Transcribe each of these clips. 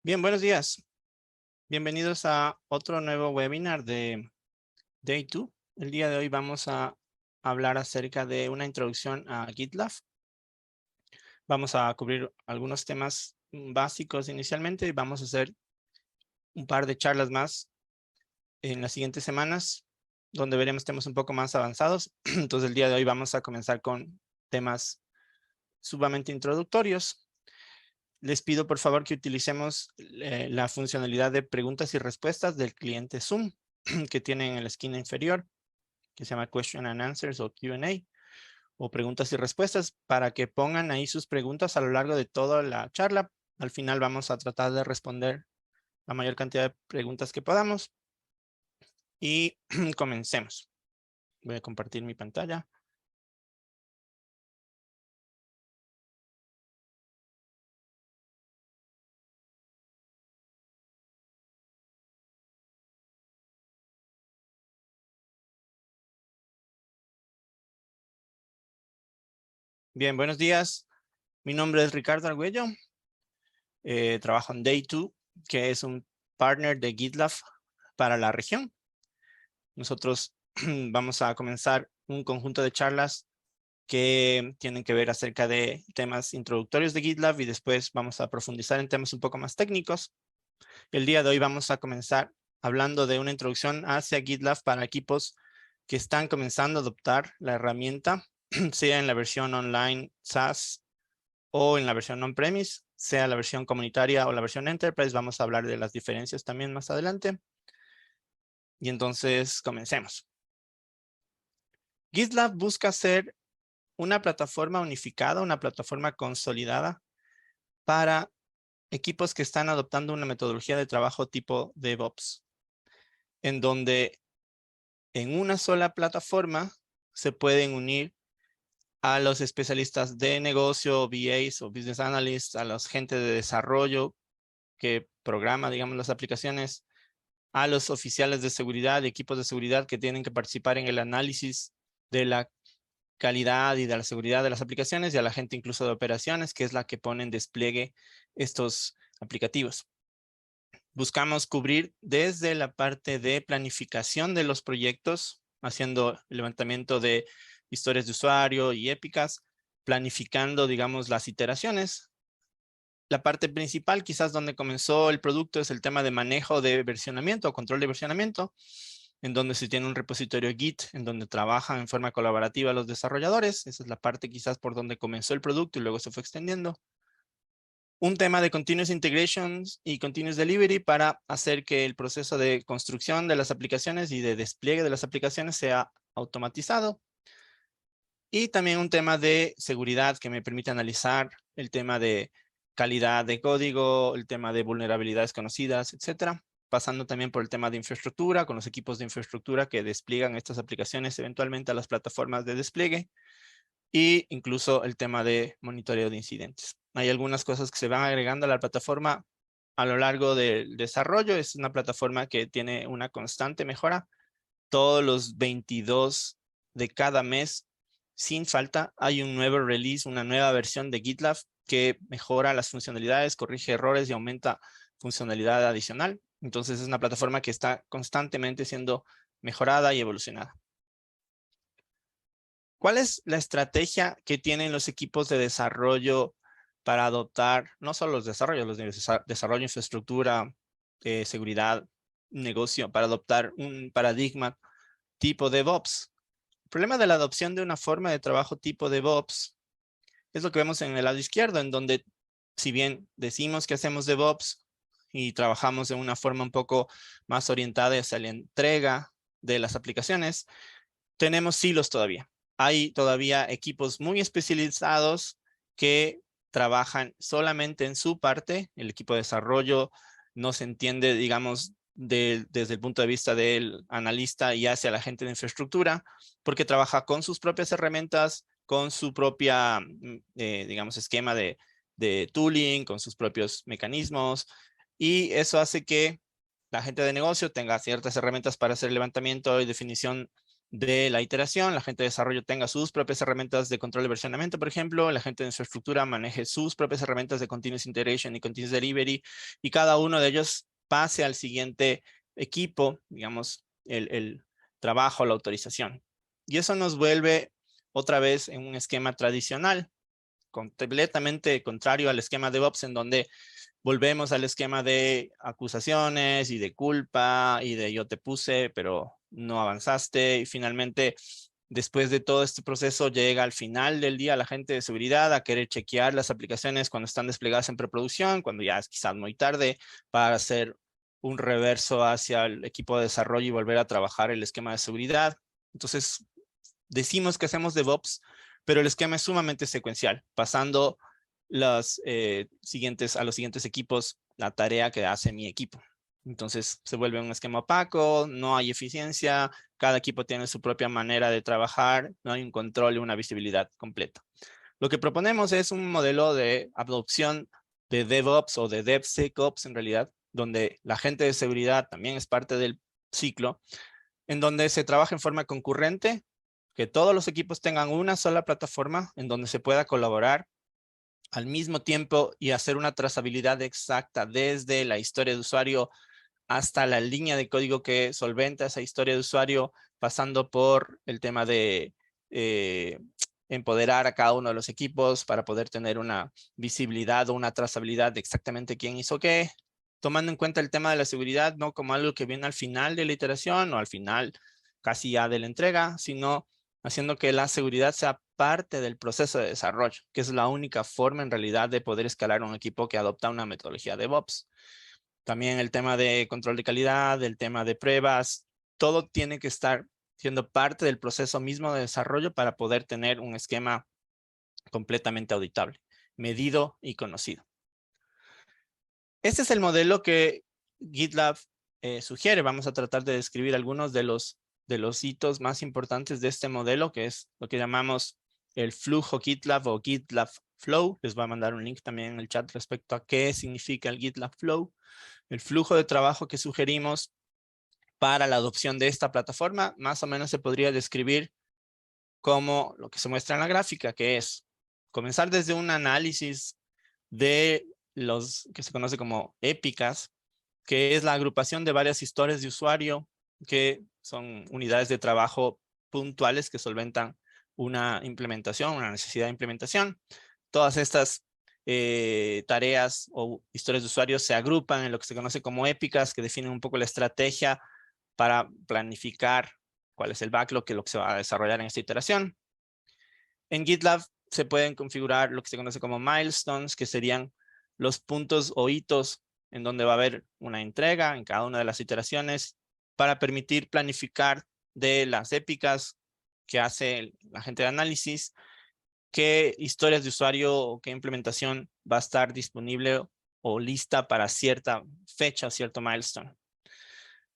Bien, buenos días. Bienvenidos a otro nuevo webinar de Day 2. El día de hoy vamos a hablar acerca de una introducción a GitLab. Vamos a cubrir algunos temas básicos inicialmente y vamos a hacer un par de charlas más en las siguientes semanas, donde veremos temas un poco más avanzados. Entonces el día de hoy vamos a comenzar con temas sumamente introductorios. Les pido por favor que utilicemos la funcionalidad de preguntas y respuestas del cliente Zoom que tienen en la esquina inferior, que se llama Question and Answers o Q&A, o preguntas y respuestas, para que pongan ahí sus preguntas a lo largo de toda la charla. Al final vamos a tratar de responder la mayor cantidad de preguntas que podamos. Y comencemos. Voy a compartir mi pantalla. Bien, buenos días. Mi nombre es Ricardo Argüello. Trabajo en Day 2, que es un partner de GitLab para la región. Nosotros vamos a comenzar un conjunto de charlas que tienen que ver acerca de temas introductorios de GitLab y después vamos a profundizar en temas un poco más técnicos. El día de hoy vamos a comenzar hablando de una introducción hacia GitLab para equipos que están comenzando a adoptar la herramienta, sea en la versión online SaaS o en la versión on-premise, sea la versión comunitaria o la versión Enterprise. Vamos a hablar de las diferencias también más adelante. Y entonces comencemos. GitLab busca ser una plataforma unificada, una plataforma consolidada para equipos que están adoptando una metodología de trabajo tipo DevOps, en donde en una sola plataforma se pueden unir a los especialistas de negocio, VAs o Business Analysts, a los gente de desarrollo que programa, digamos, las aplicaciones, a los oficiales de seguridad, equipos de seguridad que tienen que participar en el análisis de la calidad y de la seguridad de las aplicaciones, y a la gente incluso de operaciones, que es la que pone en despliegue estos aplicativos. Buscamos cubrir desde la parte de planificación de los proyectos, haciendo levantamiento de historias de usuario y épicas, planificando, digamos, las iteraciones. La parte principal, quizás donde comenzó el producto, es el tema de manejo de versionamiento o control de versionamiento, en donde se tiene un repositorio Git, en donde trabajan en forma colaborativa los desarrolladores. Esa es la parte quizás por donde comenzó el producto y luego se fue extendiendo. Un tema de Continuous Integration y Continuous Delivery para hacer que el proceso de construcción de las aplicaciones y de despliegue de las aplicaciones sea automatizado. Y también un tema de seguridad que me permite analizar el tema de calidad de código, el tema de vulnerabilidades conocidas, etcétera. Pasando también por el tema de infraestructura, con los equipos de infraestructura que despliegan estas aplicaciones eventualmente a las plataformas de despliegue. Y incluso el tema de monitoreo de incidentes. Hay algunas cosas que se van agregando a la plataforma a lo largo del desarrollo. Es una plataforma que tiene una constante mejora. Todos los 22 de cada mes, sin falta, hay un nuevo release, una nueva versión de GitLab que mejora las funcionalidades, corrige errores y aumenta funcionalidad adicional. Entonces es una plataforma que está constantemente siendo mejorada y evolucionada. ¿Cuál es la estrategia que tienen los equipos de desarrollo para adoptar, no solo los de desarrollo, infraestructura, seguridad, negocio, para adoptar un paradigma tipo DevOps? El problema de la adopción de una forma de trabajo tipo DevOps es lo que vemos en el lado izquierdo, en donde si bien decimos que hacemos DevOps y trabajamos de una forma un poco más orientada hacia la entrega de las aplicaciones, tenemos silos todavía. Hay todavía equipos muy especializados que trabajan solamente en su parte. El equipo de desarrollo no se entiende, digamos, desde el punto de vista del analista y hacia la gente de infraestructura, porque trabaja con sus propias herramientas, con su propia, digamos, esquema de tooling, con sus propios mecanismos, y eso hace que la gente de negocio tenga ciertas herramientas para hacer levantamiento y definición de la iteración, la gente de desarrollo tenga sus propias herramientas de control de versionamiento, por ejemplo, la gente de infraestructura maneje sus propias herramientas de continuous integration y continuous delivery, y cada uno de ellos pase al siguiente equipo, digamos, el trabajo, la autorización. Y eso nos vuelve otra vez en un esquema tradicional, completamente contrario al esquema DevOps, en donde volvemos al esquema de acusaciones y de culpa y de yo te puse, pero no avanzaste. Y finalmente, después de todo este proceso, llega al final del día la gente de seguridad a querer chequear las aplicaciones cuando están desplegadas en preproducción, cuando ya es quizás muy tarde, para hacer un reverso hacia el equipo de desarrollo y volver a trabajar el esquema de seguridad. Entonces, decimos que hacemos DevOps, pero el esquema es sumamente secuencial, pasando a los siguientes equipos la tarea que hace mi equipo. Entonces se vuelve un esquema opaco, no hay eficiencia, cada equipo tiene su propia manera de trabajar, no hay un control y una visibilidad completa. Lo que proponemos es un modelo de adopción de DevOps o de DevSecOps en realidad, donde la gente de seguridad también es parte del ciclo, en donde se trabaja en forma concurrente, que todos los equipos tengan una sola plataforma en donde se pueda colaborar al mismo tiempo y hacer una trazabilidad exacta desde la historia de usuario hasta la línea de código que solventa esa historia de usuario, pasando por el tema de empoderar a cada uno de los equipos para poder tener una visibilidad o una trazabilidad de exactamente quién hizo qué, tomando en cuenta el tema de la seguridad, no como algo que viene al final de la iteración o al final casi ya de la entrega, sino haciendo que la seguridad sea parte del proceso de desarrollo, que es la única forma en realidad de poder escalar un equipo que adopta una metodología de DevOps. También el tema de control de calidad, el tema de pruebas, todo tiene que estar siendo parte del proceso mismo de desarrollo para poder tener un esquema completamente auditable, medido y conocido. Este es el modelo que GitLab sugiere. Vamos a tratar de describir algunos de los hitos más importantes de este modelo, que es lo que llamamos el flujo GitLab o GitLab Flow. Les voy a mandar un link también en el chat respecto a qué significa el GitLab Flow. El flujo de trabajo que sugerimos para la adopción de esta plataforma más o menos se podría describir como lo que se muestra en la gráfica, que es comenzar desde un análisis de los que se conoce como épicas, que es la agrupación de varias historias de usuario que son unidades de trabajo puntuales que solventan una implementación, una necesidad de implementación. Todas estas tareas o historias de usuarios se agrupan en lo que se conoce como épicas, que definen un poco la estrategia para planificar cuál es el backlog, que es lo que se va a desarrollar en esta iteración. En GitLab se pueden configurar lo que se conoce como milestones, que serían los puntos o hitos en donde va a haber una entrega en cada una de las iteraciones para permitir planificar de las épicas que hace la gente de análisis, qué historias de usuario o qué implementación va a estar disponible o lista para cierta fecha o cierto milestone.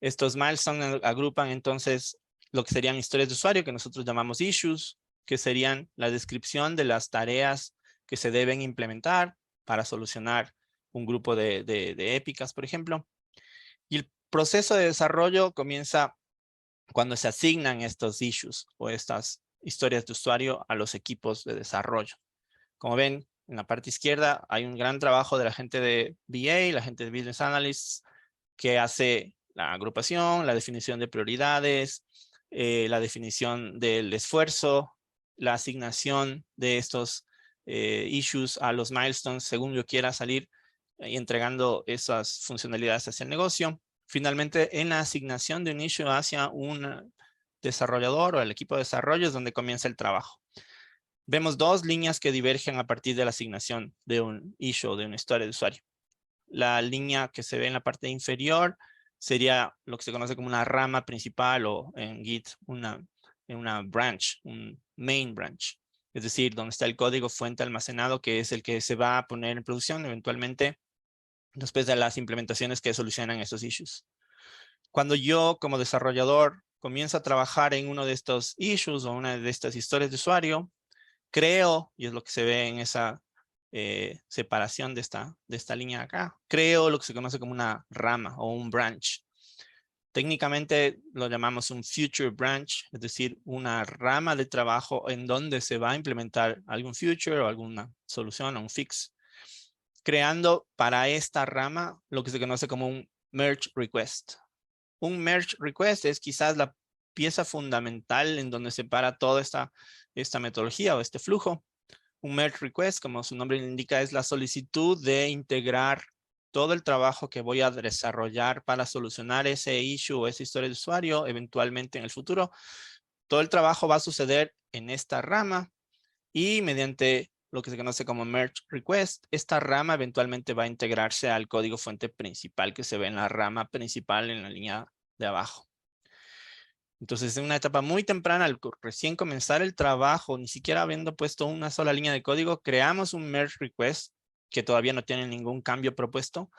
Estos milestones agrupan entonces lo que serían historias de usuario que nosotros llamamos issues, que serían la descripción de las tareas que se deben implementar para solucionar un grupo de épicas, por ejemplo. Y el proceso de desarrollo comienza cuando se asignan estos issues o estas historias de usuario a los equipos de desarrollo. Como ven, en la parte izquierda hay un gran trabajo de la gente de BA, la gente de Business Analysts, que hace la agrupación, la definición de prioridades, la definición del esfuerzo, la asignación de estos issues a los milestones según yo quiera salir y entregando esas funcionalidades hacia el negocio. Finalmente, en la asignación de un issue hacia un desarrollador o el equipo de desarrollo es donde comienza el trabajo. Vemos dos líneas que divergen a partir de la asignación de un issue o de una historia de usuario. La línea que se ve en la parte inferior sería lo que se conoce como una rama principal o en Git una branch, un main branch. Es decir, donde está el código fuente almacenado, que es el que se va a poner en producción eventualmente después de las implementaciones que solucionan esos issues. Cuando yo como desarrollador comienzo a trabajar en uno de estos issues o una de estas historias de usuario, creo, y es lo que se ve en esa separación de esta línea acá, creo lo que se conoce como una rama o un branch. Técnicamente lo llamamos un future branch, es decir, una rama de trabajo en donde se va a implementar algún feature o alguna solución o un fix, creando para esta rama lo que se conoce como un merge request. Un merge request es quizás la pieza fundamental en donde se para toda esta metodología o este flujo. Un merge request, como su nombre indica, es la solicitud de integrar todo el trabajo que voy a desarrollar para solucionar ese issue o esa historia de usuario eventualmente en el futuro. Todo el trabajo va a suceder en esta rama y mediante lo que se conoce como merge request, esta rama eventualmente va a integrarse al código fuente principal que se ve en la rama principal en la línea de abajo. Entonces, en una etapa muy temprana, al recién comenzar el trabajo, ni siquiera habiendo puesto una sola línea de código, creamos un merge request que todavía no tiene ningún cambio propuesto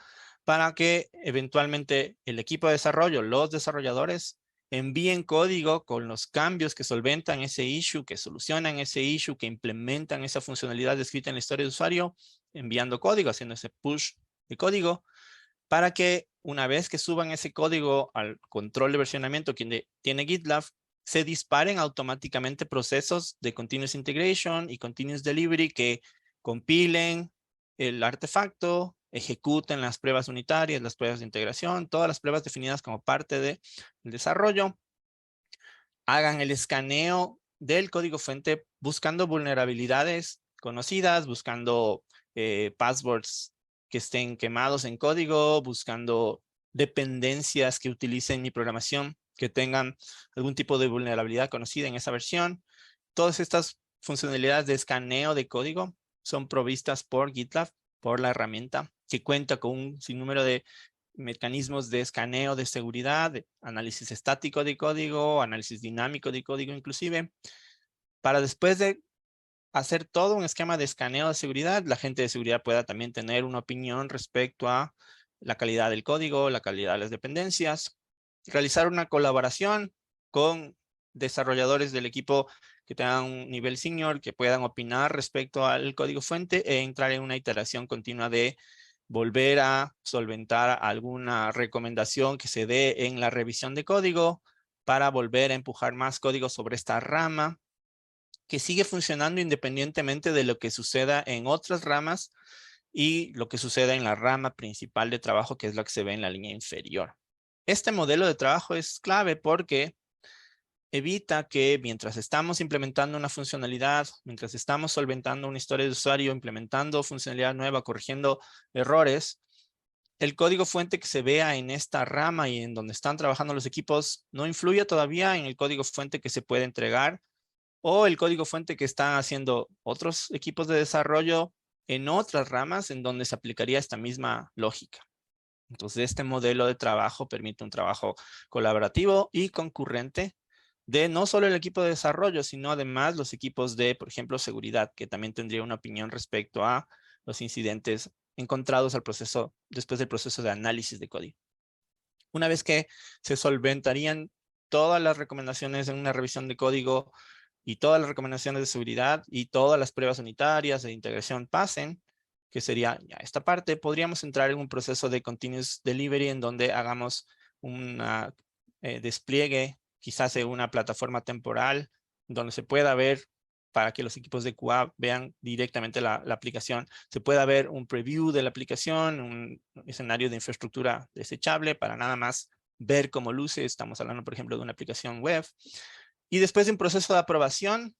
para que eventualmente el equipo de desarrollo, los desarrolladores, envíen código con los cambios que solventan ese issue, que solucionan ese issue, que implementan esa funcionalidad descrita en la historia de usuario, enviando código, haciendo ese push de código, para que una vez que suban ese código al control de versionamiento que tiene GitLab, se disparen automáticamente procesos de Continuous Integration y Continuous Delivery que compilen el artefacto, ejecuten las pruebas unitarias, las pruebas de integración, todas las pruebas definidas como parte del desarrollo, hagan el escaneo del código fuente buscando vulnerabilidades conocidas, buscando passwords que estén quemados en código, buscando dependencias que utilicen mi programación, que tengan algún tipo de vulnerabilidad conocida en esa versión. Todas estas funcionalidades de escaneo de código son provistas por GitLab, por la herramienta, que cuenta con un sinnúmero de mecanismos de escaneo de seguridad, de análisis estático de código, análisis dinámico de código inclusive, para después de hacer todo un esquema de escaneo de seguridad, la gente de seguridad pueda también tener una opinión respecto a la calidad del código, la calidad de las dependencias, realizar una colaboración con desarrolladores del equipo que tengan un nivel senior, que puedan opinar respecto al código fuente e entrar en una iteración continua de volver a solventar alguna recomendación que se dé en la revisión de código para volver a empujar más código sobre esta rama que sigue funcionando independientemente de lo que suceda en otras ramas y lo que suceda en la rama principal de trabajo, que es lo que se ve en la línea inferior. Este modelo de trabajo es clave porque evita que mientras estamos implementando una funcionalidad, mientras estamos solventando una historia de usuario, implementando funcionalidad nueva, corrigiendo errores, el código fuente que se vea en esta rama y en donde están trabajando los equipos no influye todavía en el código fuente que se puede entregar o el código fuente que están haciendo otros equipos de desarrollo en otras ramas en donde se aplicaría esta misma lógica. Entonces, este modelo de trabajo permite un trabajo colaborativo y concurrente de no solo el equipo de desarrollo, sino además los equipos de, por ejemplo, seguridad, que también tendría una opinión respecto a los incidentes encontrados después del proceso de análisis de código. Una vez que se solventarían todas las recomendaciones en una revisión de código y todas las recomendaciones de seguridad y todas las pruebas unitarias de integración pasen, que sería ya esta parte, podríamos entrar en un proceso de continuous delivery en donde hagamos un despliegue, quizás en una plataforma temporal, donde se pueda ver, para que los equipos de QA vean directamente la aplicación, se pueda ver un preview de la aplicación, un escenario de infraestructura desechable para nada más ver cómo luce. Estamos hablando, por ejemplo, de una aplicación web. Y después de un proceso de aprobación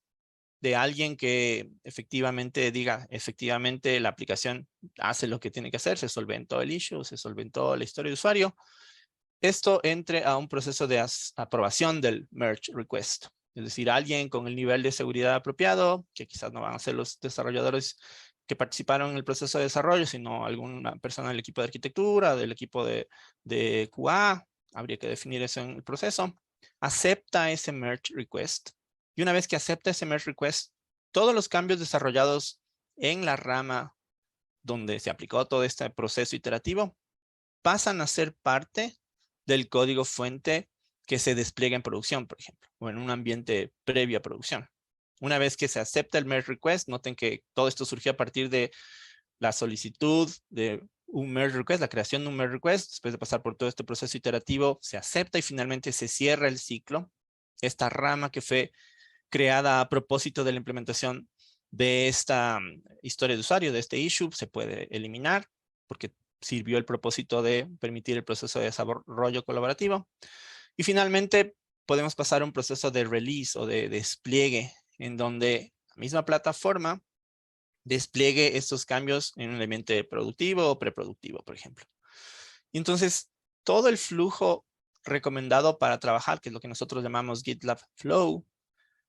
de alguien que efectivamente diga, efectivamente la aplicación hace lo que tiene que hacer, se solventó el issue, se solventó la historia de usuario, esto entre a un proceso de aprobación del merge request. Es decir, alguien con el nivel de seguridad apropiado, que quizás no van a ser los desarrolladores que participaron en el proceso de desarrollo, sino alguna persona del equipo de arquitectura, del equipo de QA, habría que definir eso en el proceso, acepta ese merge request. Y una vez que acepta ese merge request, todos los cambios desarrollados en la rama donde se aplicó todo este proceso iterativo pasan a ser parte del código fuente que se despliega en producción, por ejemplo, o en un ambiente previo a producción. Una vez que se acepta el merge request, noten que todo esto surgió a partir de la solicitud de un merge request, la creación de un merge request, después de pasar por todo este proceso iterativo, se acepta y finalmente se cierra el ciclo. Esta rama que fue creada a propósito de la implementación de esta historia de usuario, de este issue, se puede eliminar porque sirvió el propósito de permitir el proceso de desarrollo colaborativo. Y finalmente podemos pasar a un proceso de release o de despliegue en donde la misma plataforma despliegue estos cambios en un ambiente productivo o preproductivo, por ejemplo. Y entonces, todo el flujo recomendado para trabajar, que es lo que nosotros llamamos GitLab Flow,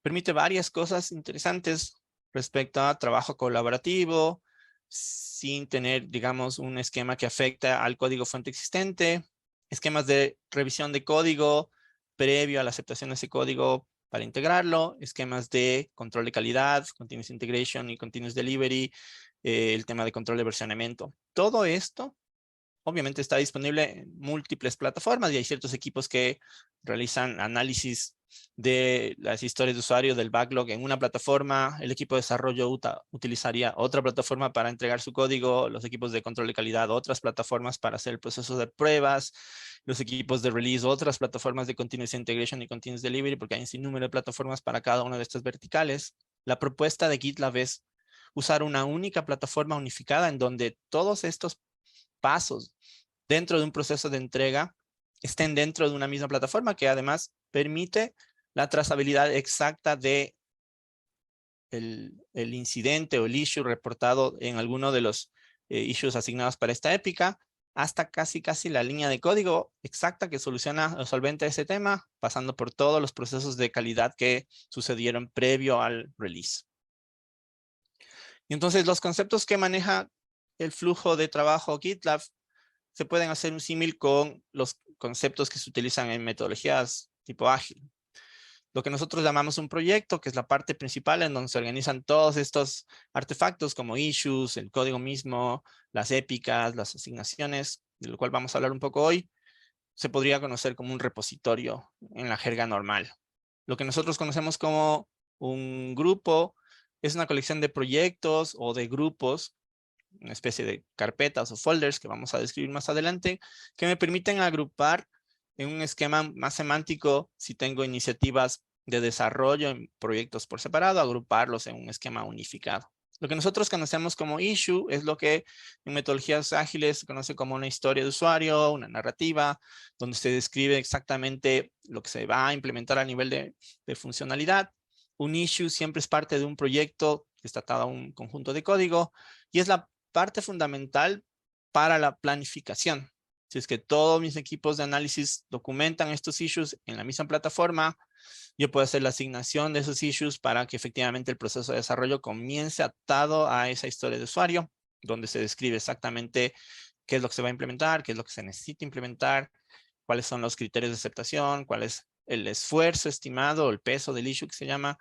permite varias cosas interesantes respecto a trabajo colaborativo, sin tener, digamos, un esquema que afecta al código fuente existente, esquemas de revisión de código previo a la aceptación de ese código para integrarlo, esquemas de control de calidad, continuous integration y continuous delivery, el tema de control de versionamiento. Todo esto obviamente está disponible en múltiples plataformas y hay ciertos equipos que realizan análisis de las historias de usuario del backlog en una plataforma. El equipo de desarrollo utilizaría otra plataforma para entregar su código. Los equipos de control de calidad, otras plataformas para hacer el proceso de pruebas. Los equipos de release, otras plataformas de continuous integration y continuous delivery, porque hay un sinnúmero de plataformas para cada una de estas verticales. La propuesta de GitLab es usar una única plataforma unificada en donde todos estos pasos dentro de un proceso de entrega estén dentro de una misma plataforma que además permite la trazabilidad exacta de el incidente o el issue reportado en alguno de los issues asignados para esta épica hasta casi la línea de código exacta que soluciona o solventa ese tema, pasando por todos los procesos de calidad que sucedieron previo al release. Y entonces los conceptos que maneja el flujo de trabajo GitLab se pueden hacer un símil con los conceptos que se utilizan en metodologías tipo ágil. Lo que nosotros llamamos un proyecto, que es la parte principal en donde se organizan todos estos artefactos como issues, el código mismo, las épicas, las asignaciones, de lo cual vamos a hablar un poco hoy, se podría conocer como un repositorio en la jerga normal. Lo que nosotros conocemos como un grupo es una colección de proyectos o de grupos, una especie de carpetas o folders que vamos a describir más adelante, que me permiten agrupar en un esquema más semántico si tengo iniciativas de desarrollo en proyectos por separado, agruparlos en un esquema unificado. Lo que nosotros conocemos como issue es lo que en metodologías ágiles se conoce como una historia de usuario, una narrativa, donde se describe exactamente lo que se va a implementar a nivel de funcionalidad. Un issue siempre es parte de un proyecto que está atado a un conjunto de código y es la parte fundamental para la planificación. Si es que todos mis equipos de análisis documentan estos issues en la misma plataforma, yo puedo hacer la asignación de esos issues para que efectivamente el proceso de desarrollo comience atado a esa historia de usuario, donde se describe exactamente qué es lo que se va a implementar, qué es lo que se necesita implementar, cuáles son los criterios de aceptación, cuál es el esfuerzo estimado, el peso del issue que se llama,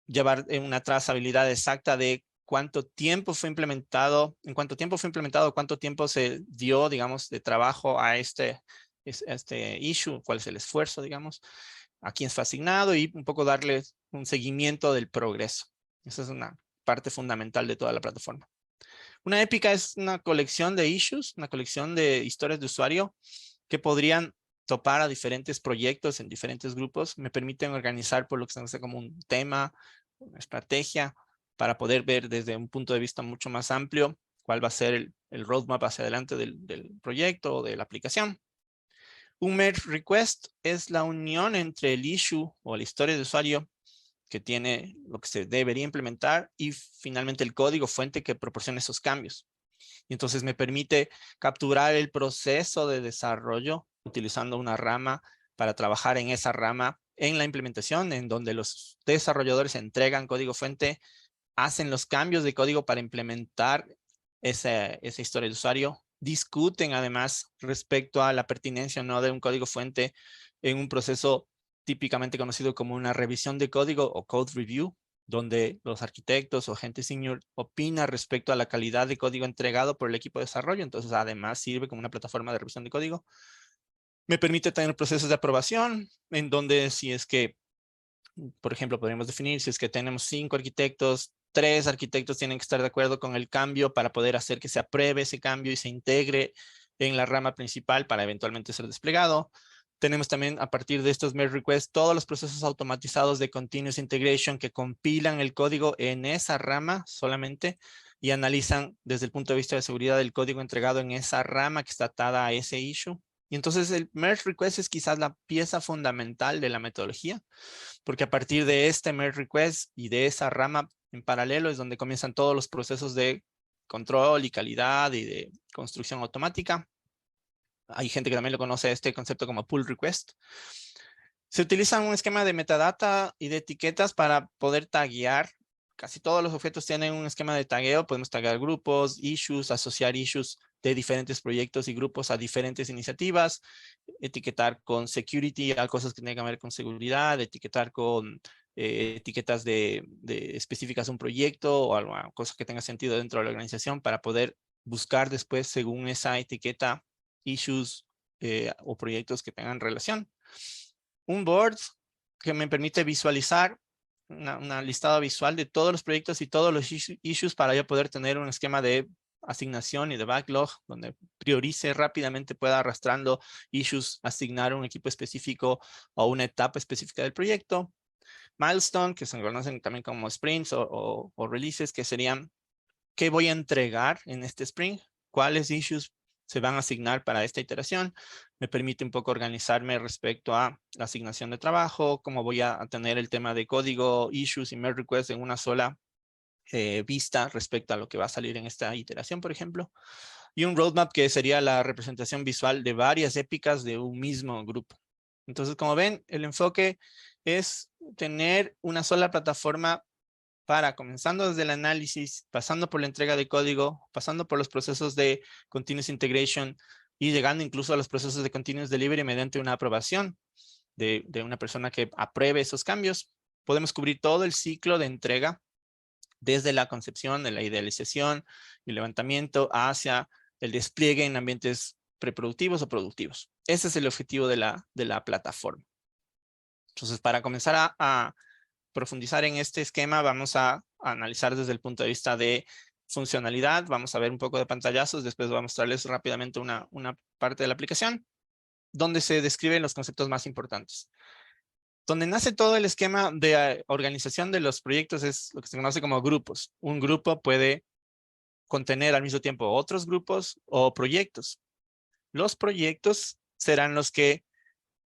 llevar una trazabilidad exacta de cuánto tiempo fue implementado, en cuánto tiempo fue implementado, cuánto tiempo se dio, digamos, de trabajo a este issue, cuál es el esfuerzo, digamos, a quién fue asignado y un poco darle un seguimiento del progreso. Esa es una parte fundamental de toda la plataforma. Una épica es una colección de issues, una colección de historias de usuario que podrían topar a diferentes proyectos en diferentes grupos. Me permiten organizar por lo que se conoce como un tema, una estrategia, para poder ver desde un punto de vista mucho más amplio cuál va a ser el roadmap hacia adelante del proyecto o de la aplicación. Un merge request es la unión entre el issue o la historia de usuario que tiene lo que se debería implementar y finalmente el código fuente que proporciona esos cambios. Y entonces me permite capturar el proceso de desarrollo utilizando una rama para trabajar en esa rama en la implementación, en donde los desarrolladores entregan código fuente, hacen los cambios de código para implementar esa historia de usuario, discuten además respecto a la pertinencia o no de un código fuente en un proceso típicamente conocido como una revisión de código o code review, donde los arquitectos o gente senior opina respecto a la calidad de código entregado por el equipo de desarrollo. Entonces, además sirve como una plataforma de revisión de código. Me permite tener procesos de aprobación, en donde si es que, por ejemplo, podríamos definir si es que tenemos 5 arquitectos, 3 arquitectos tienen que estar de acuerdo con el cambio para poder hacer que se apruebe ese cambio y se integre en la rama principal para eventualmente ser desplegado. Tenemos también a partir de estos merge requests todos los procesos automatizados de continuous integration que compilan el código en esa rama solamente y analizan desde el punto de vista de seguridad del código entregado en esa rama que está atada a ese issue. Y entonces el merge request es quizás la pieza fundamental de la metodología, porque a partir de este merge request y de esa rama en paralelo es donde comienzan todos los procesos de control y calidad y de construcción automática. Hay gente que también lo conoce este concepto como pull request. Se utiliza un esquema de metadata y de etiquetas para poder taguear. Casi todos los objetos tienen un esquema de tagueo. Podemos taguear grupos, issues, asociar issues de diferentes proyectos y grupos a diferentes iniciativas, etiquetar con security a cosas que tengan que ver con seguridad, etiquetar con etiquetas específicas a un proyecto o alguna cosa que tenga sentido dentro de la organización para poder buscar después según esa etiqueta issues o proyectos que tengan relación. Un board que me permite visualizar una listada visual de todos los proyectos y todos los issues para yo poder tener un esquema de asignación y de backlog donde priorice rápidamente, pueda arrastrando issues, asignar un equipo específico o una etapa específica del proyecto. Milestone, que se conocen también como sprints o releases, que serían qué voy a entregar en este sprint, cuáles issues se van a asignar para esta iteración. Me permite un poco organizarme respecto a la asignación de trabajo, cómo voy a tener el tema de código, issues y merge requests en una sola vista respecto a lo que va a salir en esta iteración, por ejemplo. Y un roadmap que sería la representación visual de varias épicas de un mismo grupo. Entonces, como ven, el enfoque es tener una sola plataforma para, comenzando desde el análisis, pasando por la entrega de código, pasando por los procesos de continuous integration y llegando incluso a los procesos de continuous delivery mediante una aprobación de una persona que apruebe esos cambios. Podemos cubrir todo el ciclo de entrega desde la concepción, de la idealización y levantamiento hacia el despliegue en ambientes preproductivos o productivos. Ese es el objetivo de la plataforma. Entonces, para comenzar a profundizar en este esquema, vamos a analizar desde el punto de vista de funcionalidad. Vamos a ver un poco de pantallazos. Después voy a mostrarles rápidamente una parte de la aplicación donde se describen los conceptos más importantes. Donde nace todo el esquema de organización de los proyectos es lo que se conoce como grupos. Un grupo puede contener al mismo tiempo otros grupos o proyectos. Los proyectos serán los que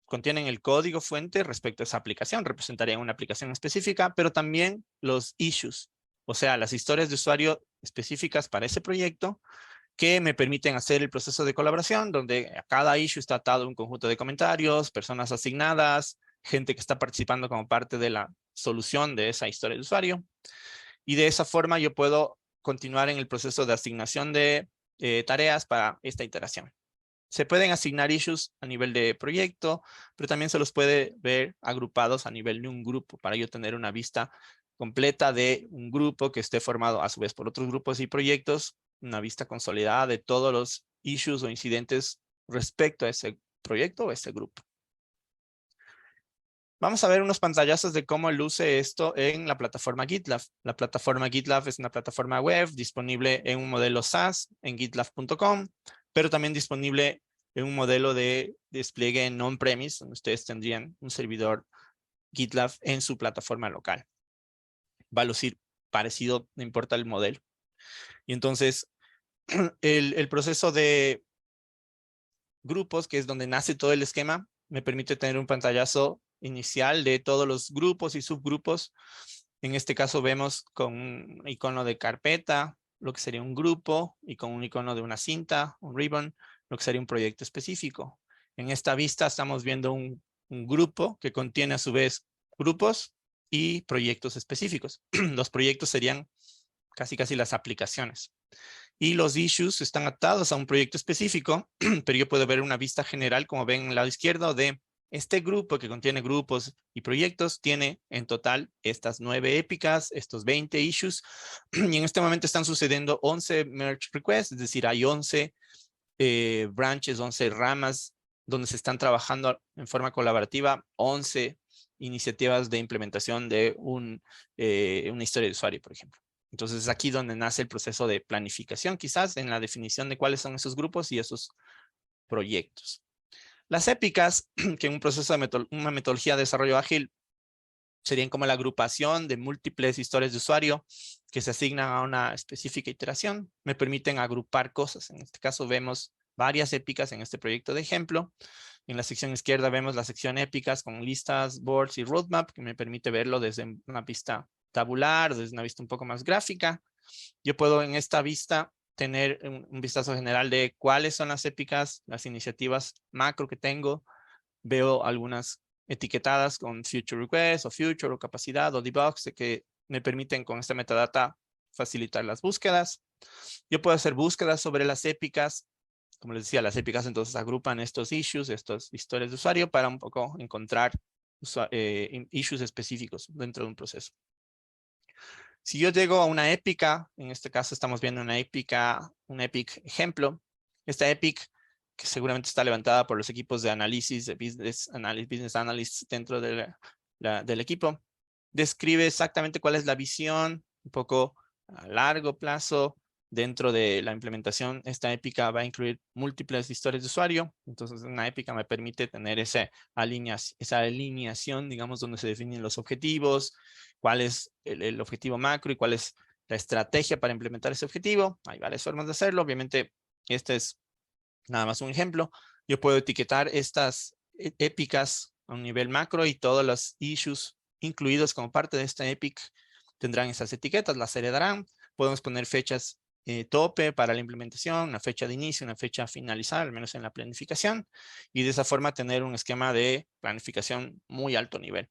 contienen el código fuente respecto a esa aplicación, representarían una aplicación específica, pero también los issues, o sea, las historias de usuario específicas para ese proyecto que me permiten hacer el proceso de colaboración, donde a cada issue está atado un conjunto de comentarios, personas asignadas, gente que está participando como parte de la solución de esa historia de usuario. Y de esa forma yo puedo continuar en el proceso de asignación de tareas para esta iteración. Se pueden asignar issues a nivel de proyecto, pero también se los puede ver agrupados a nivel de un grupo para yo tener una vista completa de un grupo que esté formado a su vez por otros grupos y proyectos, una vista consolidada de todos los issues o incidentes respecto a ese proyecto o ese grupo. Vamos a ver unos pantallazos de cómo luce esto en la plataforma GitLab. La plataforma GitLab es una plataforma web disponible en un modelo SaaS en gitlab.com, pero también disponible en un modelo de despliegue en on-premise, donde ustedes tendrían un servidor GitLab en su plataforma local. Va a lucir parecido, no importa el modelo. Y entonces, el proceso de grupos, que es donde nace todo el esquema, me permite tener un pantallazo inicial de todos los grupos y subgrupos. En este caso vemos con un icono de carpeta, lo que sería un grupo, y con un icono de una cinta, un ribbon, lo que sería un proyecto específico. En esta vista estamos viendo un grupo que contiene a su vez grupos y proyectos específicos. Los proyectos serían casi las aplicaciones. Y los issues están atados a un proyecto específico, pero yo puedo ver una vista general, como ven en el lado izquierdo, de este grupo que contiene grupos y proyectos, tiene en total estas 9 épicas, estos 20 issues, y en este momento están sucediendo 11 merge requests, es decir, hay 11 branches, 11 ramas, donde se están trabajando en forma colaborativa, 11 iniciativas de implementación de una historia de usuario, por ejemplo. Entonces es aquí donde nace el proceso de planificación, quizás en la definición de cuáles son esos grupos y esos proyectos. Las épicas, que en un proceso de una metodología de desarrollo ágil serían como la agrupación de múltiples historias de usuario que se asignan a una específica iteración, me permiten agrupar cosas. En este caso vemos varias épicas en este proyecto de ejemplo. En la sección izquierda vemos la sección épicas con listas, boards y roadmap, que me permite verlo desde una vista tabular, desde una vista un poco más gráfica. Yo puedo en esta vista tener un vistazo general de cuáles son las épicas, las iniciativas macro que tengo. Veo algunas etiquetadas con future request o future o capacidad o debugs que me permiten con esta metadata facilitar las búsquedas. Yo puedo hacer búsquedas sobre las épicas. Como les decía, las épicas entonces agrupan estos issues, estas historias de usuario para un poco encontrar issues específicos dentro de un proceso. Si yo llego a una épica, en este caso estamos viendo una épica, un epic ejemplo. Esta epic, que seguramente está levantada por los equipos de análisis, de business analysts dentro de del equipo, describe exactamente cuál es la visión, un poco a largo plazo. Dentro de la implementación, esta épica va a incluir múltiples historias de usuario. Entonces, una épica me permite tener esa alineación, digamos, donde se definen los objetivos, cuál es el objetivo macro y cuál es la estrategia para implementar ese objetivo. Hay varias formas de hacerlo. Obviamente, este es nada más un ejemplo. Yo puedo etiquetar estas épicas a un nivel macro y todos los issues incluidos como parte de esta epic tendrán esas etiquetas, las heredarán. Podemos poner fechas tope para la implementación, una fecha de inicio, una fecha finalizar, al menos en la planificación, y de esa forma tener un esquema de planificación muy alto nivel.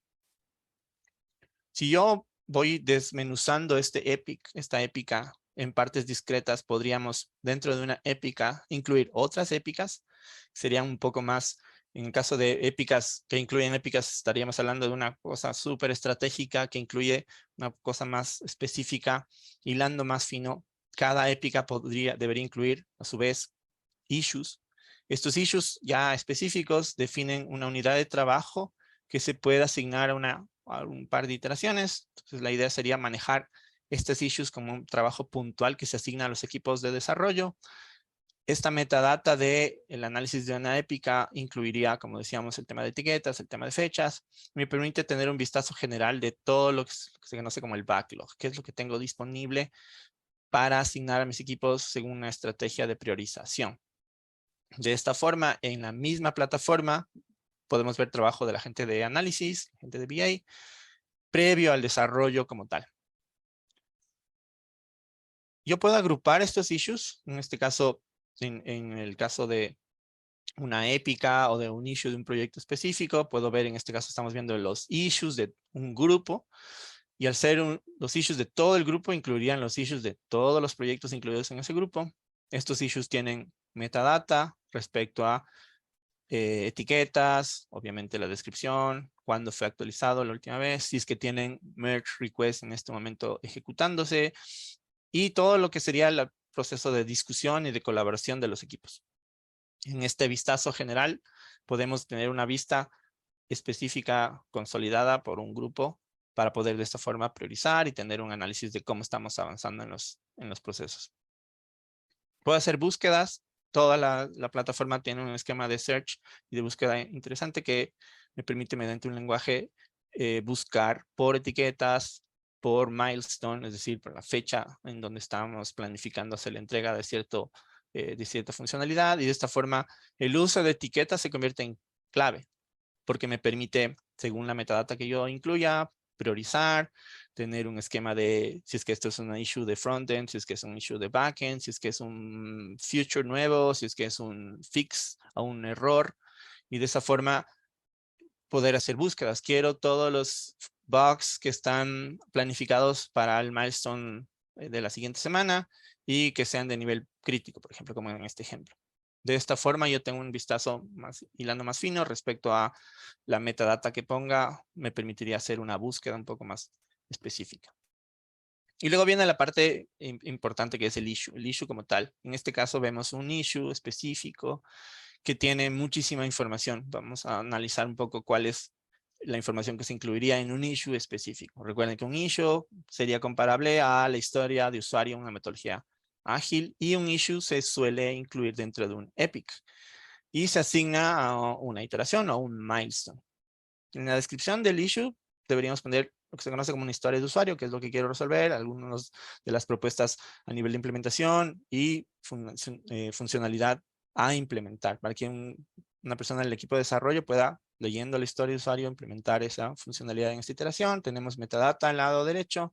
Si yo voy desmenuzando esta épica en partes discretas, podríamos dentro de una épica incluir otras épicas. Serían un poco más, en el caso de épicas que incluyen épicas, estaríamos hablando de una cosa súper estratégica que incluye una cosa más específica, hilando más fino. Cada épica debería incluir, a su vez, issues. Estos issues ya específicos definen una unidad de trabajo que se puede asignar a un par de iteraciones. Entonces, la idea sería manejar estos issues como un trabajo puntual que se asigna a los equipos de desarrollo. Esta metadata del análisis de una épica incluiría, como decíamos, el tema de etiquetas, el tema de fechas. Me permite tener un vistazo general de todo lo que se conoce como el backlog, qué es lo que tengo disponible para asignar a mis equipos según una estrategia de priorización. De esta forma, en la misma plataforma, podemos ver trabajo de la gente de análisis, gente de BA, previo al desarrollo como tal. Yo puedo agrupar estos issues, en este caso, en el caso de una épica o de un issue de un proyecto específico, puedo ver, en este caso estamos viendo los issues de un grupo, y al ser los issues de todo el grupo, incluirían los issues de todos los proyectos incluidos en ese grupo. Estos issues tienen metadata respecto a etiquetas, obviamente la descripción, cuándo fue actualizado la última vez, si es que tienen merge request en este momento ejecutándose, y todo lo que sería el proceso de discusión y de colaboración de los equipos. En este vistazo general podemos tener una vista específica consolidada por un grupo para poder de esta forma priorizar y tener un análisis de cómo estamos avanzando en los procesos. Puedo hacer búsquedas. Toda la plataforma tiene un esquema de search y de búsqueda interesante que me permite mediante un lenguaje buscar por etiquetas, por milestone, es decir, por la fecha en donde estamos planificando hacer la entrega de cierta funcionalidad, y de esta forma el uso de etiquetas se convierte en clave porque me permite, según la metadata que yo incluya, priorizar, tener un esquema de si es que esto es una issue de frontend, si es que es un issue de backend, si es que es un feature nuevo, si es que es un fix a un error, y de esa forma poder hacer búsquedas. Quiero todos los bugs que están planificados para el milestone de la siguiente semana y que sean de nivel crítico, por ejemplo, como en este ejemplo. De esta forma yo tengo un vistazo hilando más fino respecto a la metadata que ponga, me permitiría hacer una búsqueda un poco más específica. Y luego viene la parte importante que es el issue como tal. En este caso vemos un issue específico que tiene muchísima información. Vamos a analizar un poco cuál es la información que se incluiría en un issue específico. Recuerden que un issue sería comparable a la historia de usuario en una metodología ágil y un issue se suele incluir dentro de un epic y se asigna a una iteración o un milestone. En la descripción del issue deberíamos poner lo que se conoce como una historia de usuario, que es lo que quiero resolver, algunas de las propuestas a nivel de implementación y funcionalidad a implementar, para que una persona del equipo de desarrollo pueda, leyendo la historia de usuario, implementar esa funcionalidad en esta iteración. Tenemos metadata al lado derecho,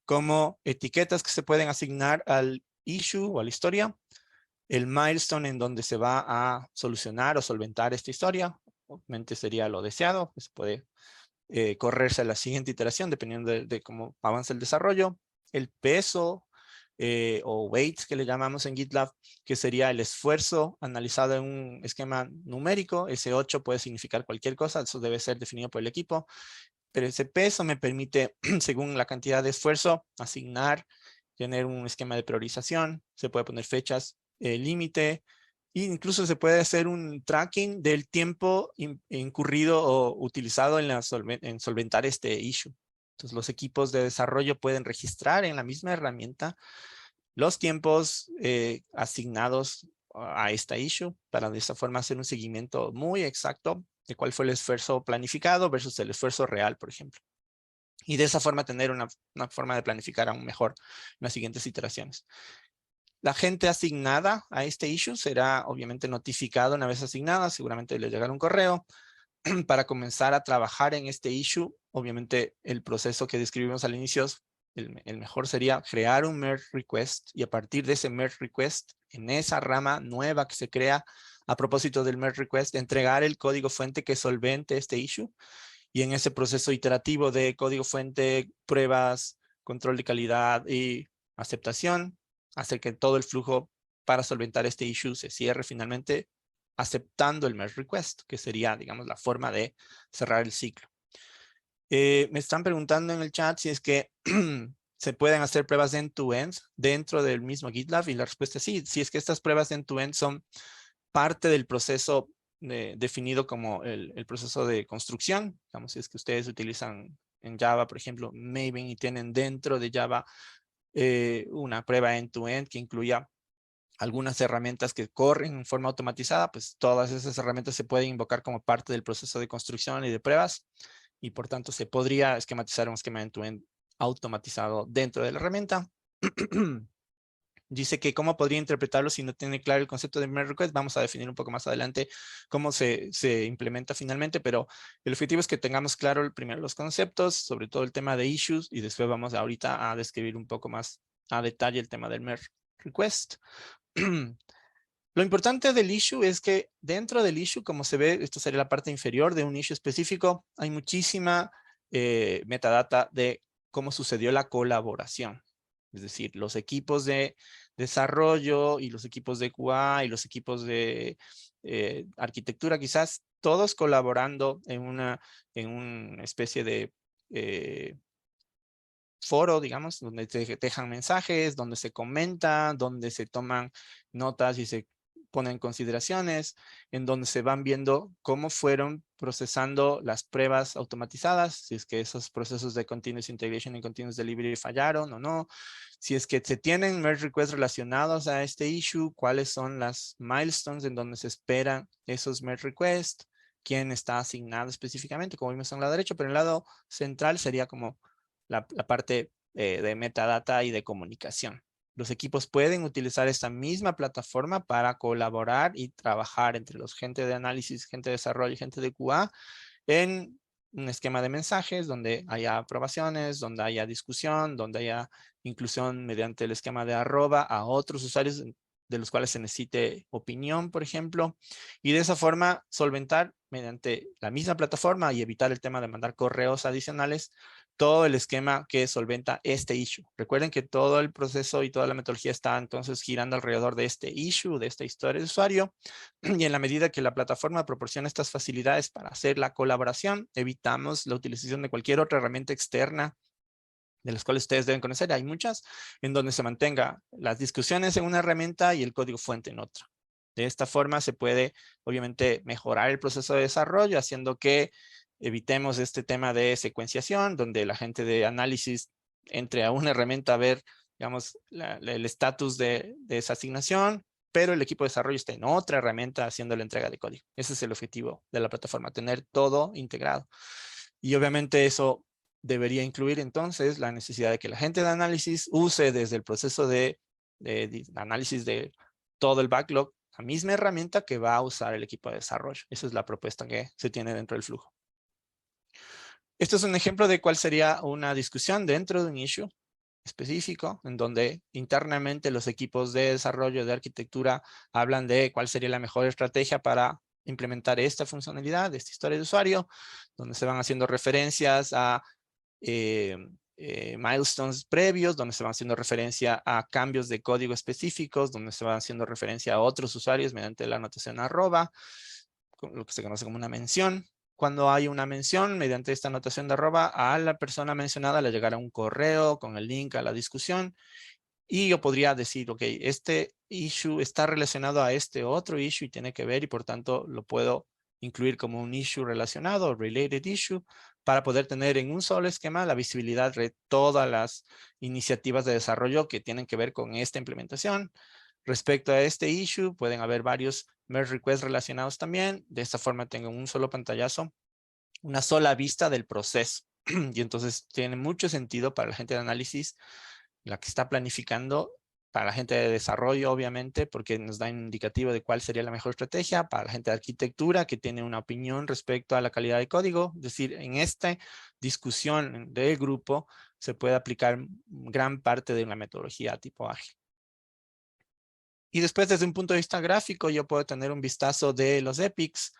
como etiquetas que se pueden asignar al issue o a la historia, el milestone en donde se va a solucionar o solventar esta historia, obviamente sería lo deseado, se puede correrse a la siguiente iteración dependiendo de cómo avanza el desarrollo, el peso o weight que le llamamos en GitLab, que sería el esfuerzo analizado en un esquema numérico. Ese 8 puede significar cualquier cosa, eso debe ser definido por el equipo, pero ese peso me permite, según la cantidad de esfuerzo, asignar, tener un esquema de priorización, se puede poner fechas límite, e incluso se puede hacer un tracking del tiempo incurrido o utilizado en solventar este issue. Entonces los equipos de desarrollo pueden registrar en la misma herramienta los tiempos asignados a esta issue para de esta forma hacer un seguimiento muy exacto de cuál fue el esfuerzo planificado versus el esfuerzo real, por ejemplo. Y de esa forma tener una forma de planificar aún mejor las siguientes iteraciones. La gente asignada a este issue será obviamente notificada una vez asignada, seguramente le llegará un correo para comenzar a trabajar en este issue. Obviamente el proceso que describimos al inicio, el mejor sería crear un merge request y a partir de ese merge request, en esa rama nueva que se crea a propósito del merge request, entregar el código fuente que solvente este issue y en ese proceso iterativo de código fuente, pruebas, control de calidad y aceptación, hacer que todo el flujo para solventar este issue se cierre finalmente aceptando el merge request, que sería, digamos, la forma de cerrar el ciclo. Me están preguntando en el chat si es que se pueden hacer pruebas end-to-end dentro del mismo GitLab y la respuesta es sí. Si es que estas pruebas end-to-end son parte del proceso definido como el proceso de construcción. Digamos, si es que ustedes utilizan en Java, por ejemplo, Maven y tienen dentro de Java una prueba end-to-end que incluya algunas herramientas que corren en forma automatizada, pues todas esas herramientas se pueden invocar como parte del proceso de construcción y de pruebas y por tanto se podría esquematizar un esquema end-to-end automatizado dentro de la herramienta. Dice que cómo podría interpretarlo si no tiene claro el concepto de merge request. Vamos a definir un poco más adelante cómo se implementa finalmente, pero el objetivo es que tengamos claro primero los conceptos, sobre todo el tema de issues, y después vamos ahorita a describir un poco más a detalle el tema del merge request. Lo importante del issue es que dentro del issue, como se ve, esto sería la parte inferior de un issue específico, hay muchísima metadata de cómo sucedió la colaboración. Es decir, los equipos de desarrollo y los equipos de QA y los equipos de arquitectura, quizás todos colaborando en una especie de foro, digamos, donde te dejan mensajes, donde se comenta, donde se toman notas y se ponen consideraciones, en donde se van viendo cómo fueron procesando las pruebas automatizadas, si es que esos procesos de continuous integration y continuous delivery fallaron o no, si es que se tienen merge requests relacionados a este issue, cuáles son las milestones en donde se esperan esos merge requests, quién está asignado específicamente, como vimos en la derecha, pero en el lado central sería como la parte de metadata y de comunicación. Los equipos pueden utilizar esta misma plataforma para colaborar y trabajar entre los gente de análisis, gente de desarrollo y gente de QA en un esquema de mensajes donde haya aprobaciones, donde haya discusión, donde haya inclusión mediante el esquema de arroba a otros usuarios de los cuales se necesite opinión, por ejemplo, y de esa forma solventar mediante la misma plataforma y evitar el tema de mandar correos adicionales todo el esquema que solventa este issue. Recuerden que todo el proceso y toda la metodología está entonces girando alrededor de este issue, de esta historia de usuario, y en la medida que la plataforma proporciona estas facilidades para hacer la colaboración, evitamos la utilización de cualquier otra herramienta externa de las cuales ustedes deben conocer. Hay muchas en donde se mantenga las discusiones en una herramienta y el código fuente en otra. De esta forma se puede obviamente mejorar el proceso de desarrollo haciendo que evitemos este tema de secuenciación, donde la gente de análisis entre a una herramienta a ver, digamos, el estatus de esa asignación, pero el equipo de desarrollo está en otra herramienta haciendo la entrega de código. Ese es el objetivo de la plataforma, tener todo integrado. Y obviamente eso debería incluir entonces la necesidad de que la gente de análisis use desde el proceso de análisis de todo el backlog la misma herramienta que va a usar el equipo de desarrollo. Esa es la propuesta que se tiene dentro del flujo. Esto es un ejemplo de cuál sería una discusión dentro de un issue específico, en donde internamente los equipos de desarrollo de arquitectura hablan de cuál sería la mejor estrategia para implementar esta funcionalidad, esta historia de usuario, donde se van haciendo referencias a milestones previos, donde se van haciendo referencia a cambios de código específicos, donde se van haciendo referencia a otros usuarios mediante la anotación arroba, lo que se conoce como una mención. Cuando hay una mención, mediante esta anotación de arroba, a la persona mencionada le llegará un correo con el link a la discusión. Y yo podría decir, ok, este issue está relacionado a este otro issue y tiene que ver y por tanto lo puedo incluir como un issue relacionado, related issue, para poder tener en un solo esquema la visibilidad de todas las iniciativas de desarrollo que tienen que ver con esta implementación. Respecto a este issue, pueden haber varios merge requests relacionados también. De esta forma tengo un solo pantallazo, una sola vista del proceso. Y entonces tiene mucho sentido para la gente de análisis, la que está planificando, para la gente de desarrollo, obviamente, porque nos da un indicativo de cuál sería la mejor estrategia, para la gente de arquitectura, que tiene una opinión respecto a la calidad de código. Es decir, en esta discusión del grupo se puede aplicar gran parte de una metodología tipo ágil. Y después, desde un punto de vista gráfico, yo puedo tener un vistazo de los epics,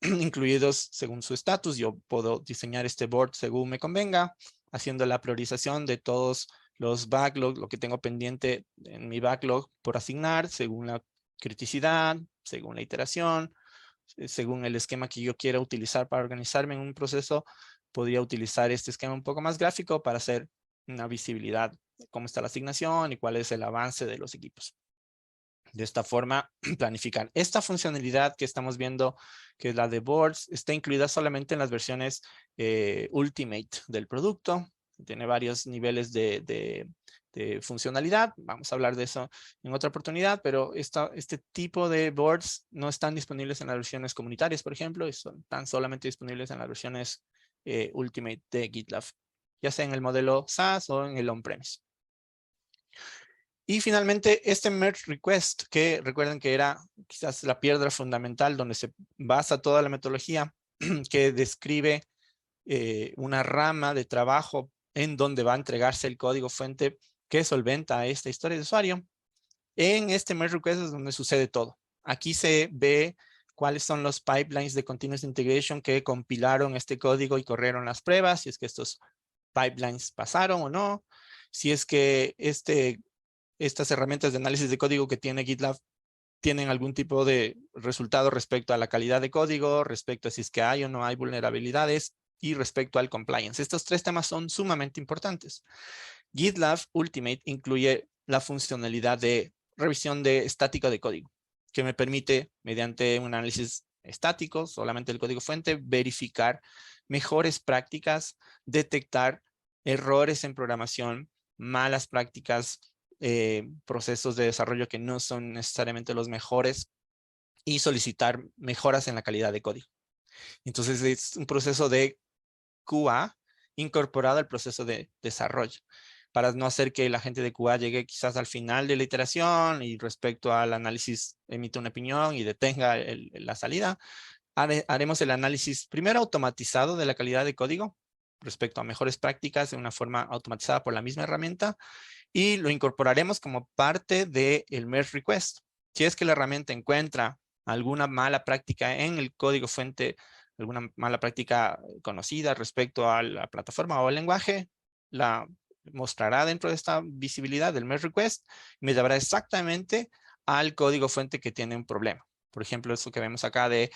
incluidos según su estatus. Yo puedo diseñar este board según me convenga, haciendo la priorización de todos los backlogs, lo que tengo pendiente en mi backlog por asignar, según la criticidad, según la iteración, según el esquema que yo quiera utilizar para organizarme en un proceso. Podría utilizar este esquema un poco más gráfico para hacer una visibilidad de cómo está la asignación y cuál es el avance de los equipos. De esta forma, planificar. Esta funcionalidad que estamos viendo, que es la de boards, está incluida solamente en las versiones Ultimate del producto. Tiene varios niveles de funcionalidad. Vamos a hablar de eso en otra oportunidad, pero este tipo de boards no están disponibles en las versiones comunitarias, por ejemplo, y están solamente disponibles en las versiones Ultimate de GitLab, ya sea en el modelo SaaS o en el on-premise. Y finalmente, este merge request, que recuerden que era quizás la piedra fundamental donde se basa toda la metodología, que describe una rama de trabajo en donde va a entregarse el código fuente que solventa esta historia de usuario. En este merge request es donde sucede todo. Aquí se ve cuáles son los pipelines de continuous integration que compilaron este código y corrieron las pruebas, si es que estos pipelines pasaron o no, si es que estas herramientas de análisis de código que tiene GitLab tienen algún tipo de resultado respecto a la calidad de código, respecto a si es que hay o no hay vulnerabilidades y respecto al compliance. Estos tres temas son sumamente importantes. GitLab Ultimate incluye la funcionalidad de revisión de estática de código, que me permite, mediante un análisis estático, solamente el código fuente, verificar mejores prácticas, detectar errores en programación, malas prácticas, procesos de desarrollo que no son necesariamente los mejores y solicitar mejoras en la calidad de código. Entonces es un proceso de QA incorporado al proceso de desarrollo, para no hacer que la gente de QA llegue quizás al final de la iteración y respecto al análisis emite una opinión y detenga la salida. Haremos el análisis primero automatizado de la calidad de código respecto a mejores prácticas de una forma automatizada por la misma herramienta, y lo incorporaremos como parte del merge request. Si es que la herramienta encuentra alguna mala práctica en el código fuente, alguna mala práctica conocida respecto a la plataforma o el lenguaje, la mostrará dentro de esta visibilidad del merge request y me llevará exactamente al código fuente que tiene un problema. Por ejemplo, eso que vemos acá de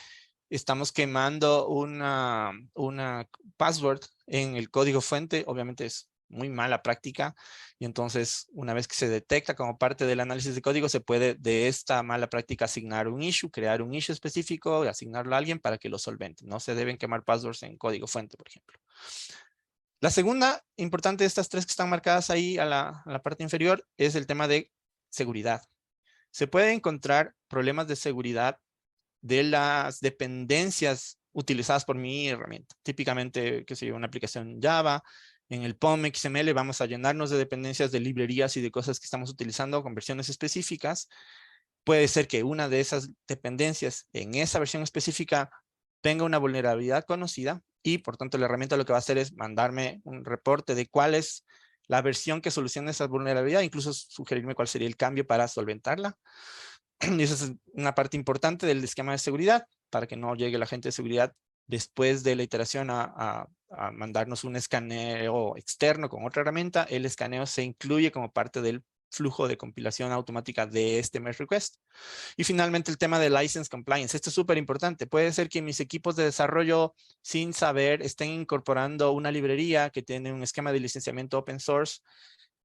estamos quemando una password en el código fuente, obviamente es muy mala práctica. Y entonces, una vez que se detecta como parte del análisis de código, se puede de esta mala práctica asignar un issue, crear un issue específico y asignarlo a alguien para que lo solvente. No se deben quemar passwords en código fuente, por ejemplo. La segunda importante de estas tres que están marcadas ahí a la parte inferior es el tema de seguridad. Se puede encontrar problemas de seguridad de las dependencias utilizadas por mi herramienta. Típicamente, que sé yo, una aplicación Java, en el POM XML vamos a llenarnos de dependencias de librerías y de cosas que estamos utilizando con versiones específicas. Puede ser que una de esas dependencias en esa versión específica tenga una vulnerabilidad conocida y por tanto la herramienta lo que va a hacer es mandarme un reporte de cuál es la versión que soluciona esa vulnerabilidad, incluso sugerirme cuál sería el cambio para solventarla. Y esa es una parte importante del esquema de seguridad, para que no llegue la gente de seguridad después de la iteración a mandarnos un escaneo externo con otra herramienta. El escaneo se incluye como parte del flujo de compilación automática de este merge request. Y finalmente el tema de license compliance. Esto es súper importante. Puede ser que mis equipos de desarrollo sin saber estén incorporando una librería que tiene un esquema de licenciamiento open source,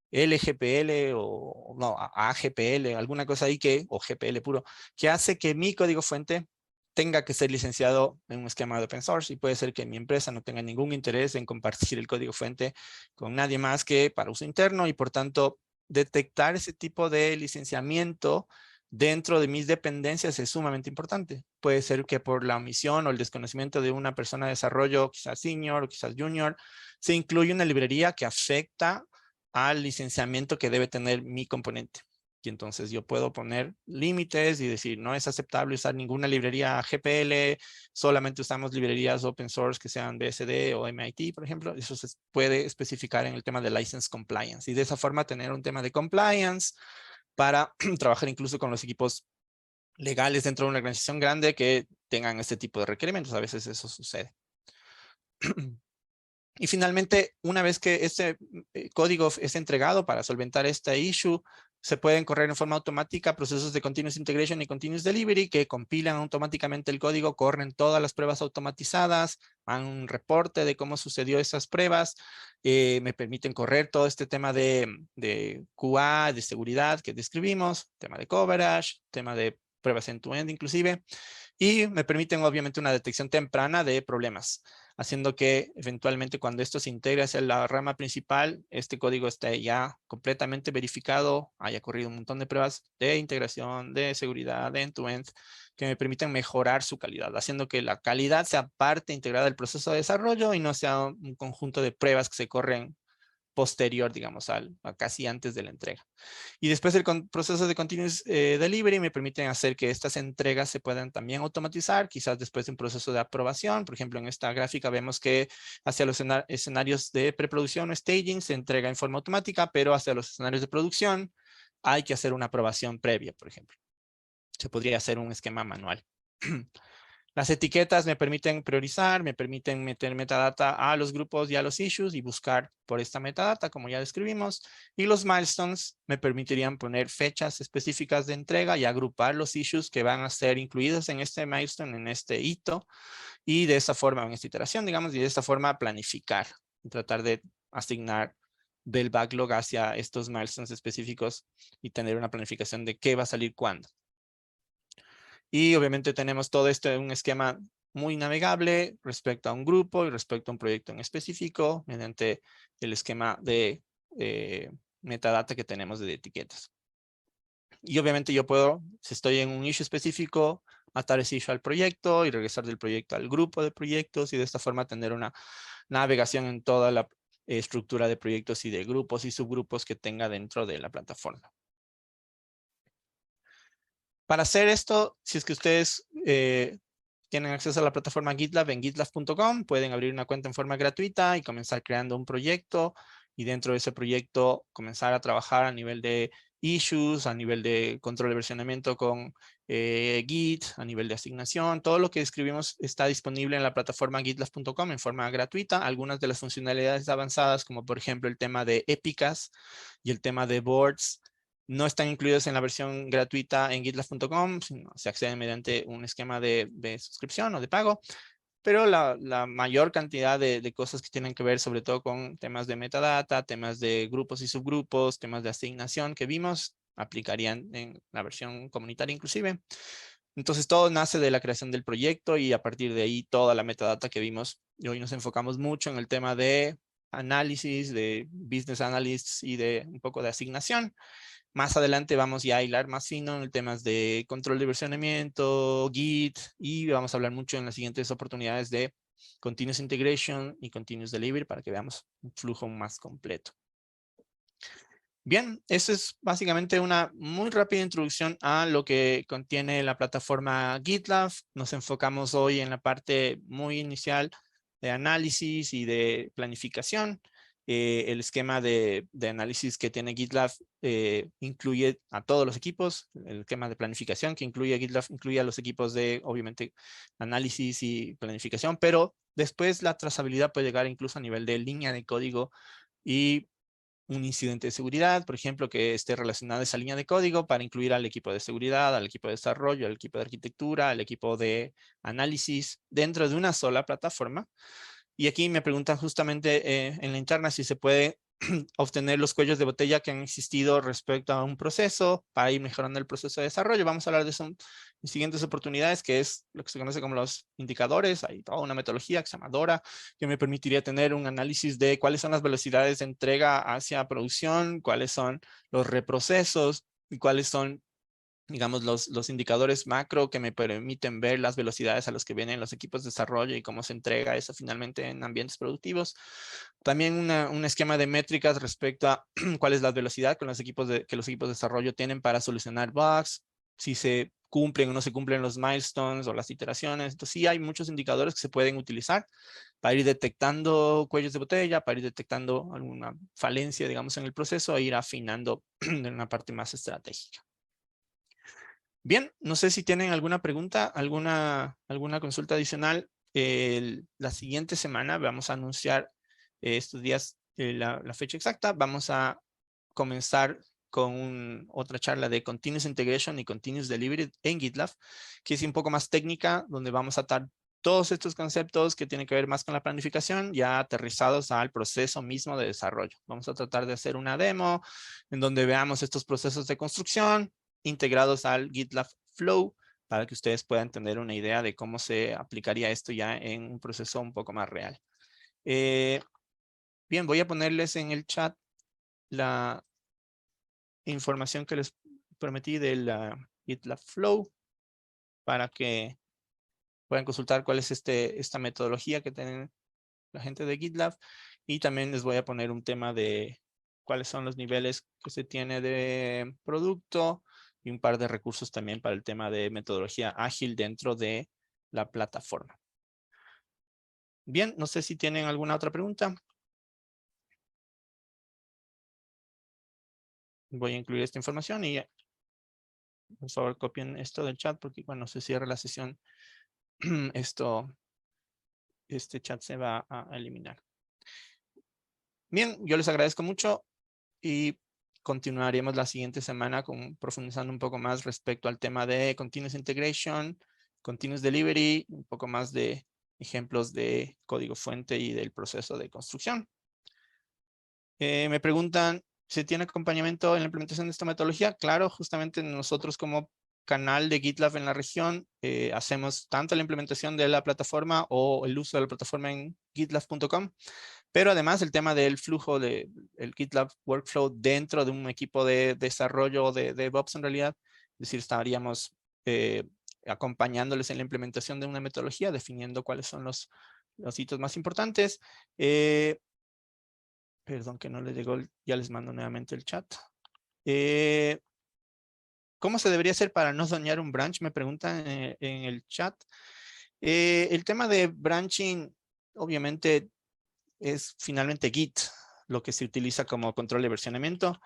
LGPL o no, AGPL, alguna cosa ahí o GPL puro, que hace que mi código fuente tenga que ser licenciado en un esquema de open source, y puede ser que mi empresa no tenga ningún interés en compartir el código fuente con nadie más que para uso interno, y por tanto detectar ese tipo de licenciamiento dentro de mis dependencias es sumamente importante. Puede ser que por la omisión o el desconocimiento de una persona de desarrollo, quizás senior o quizás junior, se incluye una librería que afecta al licenciamiento que debe tener mi componente. Y entonces yo puedo poner límites y decir, no es aceptable usar ninguna librería GPL, solamente usamos librerías open source que sean BSD o MIT, por ejemplo. Eso se puede especificar en el tema de license compliance. Y de esa forma tener un tema de compliance para trabajar incluso con los equipos legales dentro de una organización grande que tengan este tipo de requerimientos. A veces eso sucede. Y finalmente, una vez que este código es entregado para solventar este issue, se pueden correr en forma automática procesos de Continuous Integration y Continuous Delivery que compilan automáticamente el código, corren todas las pruebas automatizadas, dan un reporte de cómo sucedió esas pruebas, me permiten correr todo este tema de QA, de seguridad que describimos, tema de coverage, tema de pruebas end-to-end inclusive, y me permiten obviamente una detección temprana de problemas, haciendo que eventualmente cuando esto se integre hacia la rama principal, este código esté ya completamente verificado, haya corrido un montón de pruebas de integración, de seguridad, de end-to-end, que me permiten mejorar su calidad, haciendo que la calidad sea parte integrada del proceso de desarrollo y no sea un conjunto de pruebas que se corren posterior, digamos, a casi antes de la entrega. Y después el proceso de Continuous Delivery me permiten hacer que estas entregas se puedan también automatizar, quizás después de un proceso de aprobación. Por ejemplo, en esta gráfica vemos que hacia los escenarios de preproducción o staging se entrega en forma automática, pero hacia los escenarios de producción hay que hacer una aprobación previa, por ejemplo. Se podría hacer un esquema manual. Las etiquetas me permiten priorizar, me permiten meter metadata a los grupos y a los issues y buscar por esta metadata, como ya describimos. Y los milestones me permitirían poner fechas específicas de entrega y agrupar los issues que van a ser incluidos en este milestone, en este hito. Y de esta forma, en esta iteración, digamos, y de esta forma planificar y tratar de asignar del backlog hacia estos milestones específicos y tener una planificación de qué va a salir cuándo. Y obviamente tenemos todo esto en un esquema muy navegable respecto a un grupo y respecto a un proyecto en específico mediante el esquema de metadata que tenemos de etiquetas. Y obviamente yo puedo, si estoy en un issue específico, atar ese issue al proyecto y regresar del proyecto al grupo de proyectos y de esta forma tener una navegación en toda la estructura de proyectos y de grupos y subgrupos que tenga dentro de la plataforma. Para hacer esto, si es que ustedes tienen acceso a la plataforma GitLab en gitlab.com, pueden abrir una cuenta en forma gratuita y comenzar creando un proyecto, y dentro de ese proyecto comenzar a trabajar a nivel de issues, a nivel de control de versionamiento con Git, a nivel de asignación. Todo lo que describimos está disponible en la plataforma gitlab.com en forma gratuita. Algunas de las funcionalidades avanzadas, como por ejemplo el tema de épicas y el tema de boards, no están incluidos en la versión gratuita en gitlab.com, sino se accede mediante un esquema de suscripción o de pago. pero la mayor cantidad de cosas que tienen que ver sobre todo con temas de metadata, temas de grupos y subgrupos, temas de asignación que vimos, aplicarían en la versión comunitaria inclusive. Entonces todo nace de la creación del proyecto y a partir de ahí toda la metadata que vimos. Y hoy nos enfocamos mucho en el tema de análisis, de business analysts y de un poco de asignación. Más adelante vamos ya a hilar más fino en temas de control de versionamiento, Git, y vamos a hablar mucho en las siguientes oportunidades de Continuous Integration y Continuous Delivery para que veamos un flujo más completo. Bien, eso es básicamente una muy rápida introducción a lo que contiene la plataforma GitLab. Nos enfocamos hoy en la parte muy inicial de análisis y de planificación. El esquema de análisis que tiene GitLab incluye a todos los equipos. El esquema de planificación que incluye GitLab incluye a los equipos de, obviamente, análisis y planificación, pero después la trazabilidad puede llegar incluso a nivel de línea de código y un incidente de seguridad, por ejemplo, que esté relacionado a esa línea de código para incluir al equipo de seguridad, al equipo de desarrollo, al equipo de arquitectura, al equipo de análisis dentro de una sola plataforma. Y aquí me preguntan justamente en la interna si se puede obtener los cuellos de botella que han existido respecto a un proceso para ir mejorando el proceso de desarrollo. Vamos a hablar de eso en siguientes oportunidades, que es lo que se conoce como los indicadores. Hay toda una metodología que se llama DORA, que me permitiría tener un análisis de cuáles son las velocidades de entrega hacia producción, cuáles son los reprocesos y cuáles son, digamos, los indicadores macro que me permiten ver las velocidades a las que vienen los equipos de desarrollo y cómo se entrega eso finalmente en ambientes productivos. También un esquema de métricas respecto a cuál es la velocidad con los equipos que los equipos de desarrollo tienen para solucionar bugs, si se cumplen o no se cumplen los milestones o las iteraciones. Entonces sí hay muchos indicadores que se pueden utilizar para ir detectando cuellos de botella, para ir detectando alguna falencia, digamos, en el proceso e ir afinando en una parte más estratégica. Bien, no sé si tienen alguna pregunta, alguna consulta adicional. La siguiente semana vamos a anunciar estos días la fecha exacta. Vamos a comenzar con otra charla de Continuous Integration y Continuous Delivery en GitLab, que es un poco más técnica, donde vamos a atar todos estos conceptos que tienen que ver más con la planificación, ya aterrizados al proceso mismo de desarrollo. Vamos a tratar de hacer una demo en donde veamos estos procesos de construcción integrados al GitLab Flow para que ustedes puedan tener una idea de cómo se aplicaría esto ya en un proceso un poco más real. Bien, voy a ponerles en el chat la información que les prometí de la GitLab Flow para que puedan consultar cuál es esta metodología que tienen la gente de GitLab, y también les voy a poner un tema de cuáles son los niveles que se tiene de producto y un par de recursos también para el tema de metodología ágil dentro de la plataforma. Bien, no sé si tienen alguna otra pregunta. Voy a incluir esta información y por favor copien esto del chat porque cuando se cierre la sesión este chat se va a eliminar. Bien, yo les agradezco mucho y continuaremos la siguiente semana profundizando un poco más respecto al tema de Continuous Integration, Continuous Delivery, un poco más de ejemplos de código fuente y del proceso de construcción. Me preguntan si tiene acompañamiento en la implementación de esta metodología. Claro, justamente nosotros como canal de GitLab en la región hacemos tanto la implementación de la plataforma o el uso de la plataforma en gitlab.com, pero además el tema del flujo del GitLab Workflow dentro de un equipo de desarrollo de DevOps en realidad. Es decir, estaríamos acompañándoles en la implementación de una metodología, definiendo cuáles son los hitos más importantes. Perdón que no les llegó, ya les mando nuevamente el chat. ¿Cómo se debería hacer para no dañar un branch? Me preguntan en el chat. El tema de branching, obviamente, es finalmente Git, lo que se utiliza como control de versionamiento.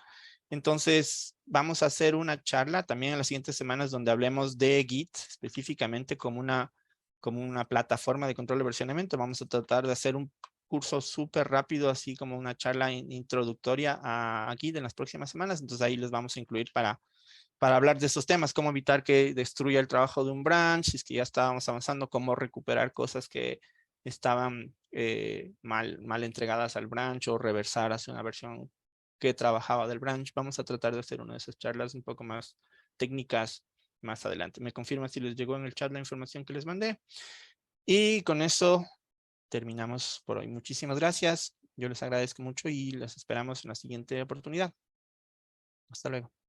Entonces, vamos a hacer una charla también en las siguientes semanas donde hablemos de Git específicamente como una plataforma de control de versionamiento. Vamos a tratar de hacer un curso súper rápido, así como una charla introductoria a Git en las próximas semanas. Entonces ahí les vamos a incluir para hablar de estos temas, cómo evitar que destruya el trabajo de un branch, si es que ya estábamos avanzando, cómo recuperar cosas que estaban mal entregadas al branch o reversar hacia una versión que trabajaba del branch. Vamos a tratar de hacer una de esas charlas un poco más técnicas más adelante. Me confirma si les llegó en el chat la información que les mandé. Y con eso terminamos por hoy. Muchísimas gracias. Yo les agradezco mucho y les esperamos en la siguiente oportunidad. Hasta luego.